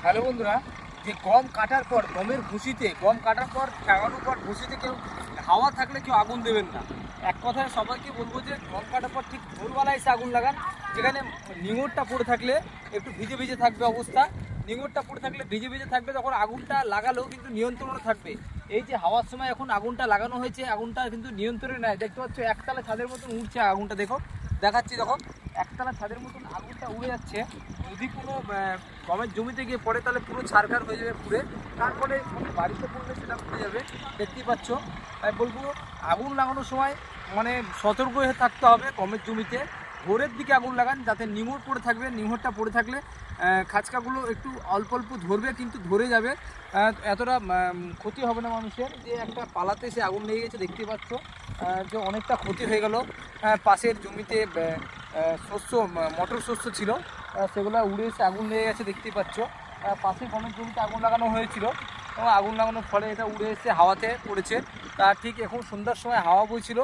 Hello বন্ধুরা, যে গম কাটার পর গমের ভুসিতে গম কাটার পর লাগানোর পর ভুসিতে কেউ হাওয়া থাকলে কেউ আগুন দেবেন না। এক কথায় সবাইকে বলবো যে গম কাটার পর ঠিক ভোরবেলায় এসে আগুন লাগান, যেখানে নিঙড়টা পড়ে থাকলে একটু ভিজে ভিজে থাকবে অবস্থা। নিঙড়টা পড়ে থাকলে ভিজে ভিজে থাকবে, তখন আগুনটা লাগালেও কিন্তু নিয়ন্ত্রণে থাকবে। এই যে হাওয়ার সময় এখন আগুনটা লাগানো হয়েছে, আগুনটা কিন্তু নিয়ন্ত্রণে নেয়। দেখতে পাচ্ছ একতলা ছাদের মতন উঠছে আগুনটা, দেখাচ্ছি দেখো, একতলা ছাদের মতন আগুনটা উড়ে যাচ্ছে। যদি কোনো গমের জমিতে গিয়ে পড়ে তাহলে পুরো ছারখার হয়ে যাবে পুড়ে, তারপরে বাড়িতে পড়লে সেটা পুড়ে যাবে। দেখতেই পাচ্ছ। তাই বলবো আগুন লাগানোর সময় মানে সতর্ক হয়ে থাকতে হবে। গমের জমিতে ভোরের দিকে আগুন লাগান, যাতে নিঙড় পড়ে থাকবে। নিঙড়টা পড়ে থাকলে খাঁচকাগুলো একটু অল্প অল্প ধরবে, কিন্তু ধরে যাবে, এতটা ক্ষতি হবে না মানুষের। যে একটা পালাতে সে আগুন লেগে গেছে, দেখতে পাচ্ছ যে অনেকটা ক্ষতি হয়ে গেল। পাশের জমিতে শস্য, মটর শস্য ছিল, সেগুলো উড়ে এসে আগুন লেগে গেছে, দেখতেই পাচ্ছ। পাশে গমের জমিতে আগুন লাগানো হয়েছিল, এবং আগুন লাগানোর ফলে এটা উড়ে এসে হাওয়াতে পড়েছে। তা ঠিক এখন সন্ধ্যার সময় হাওয়া বইছিল।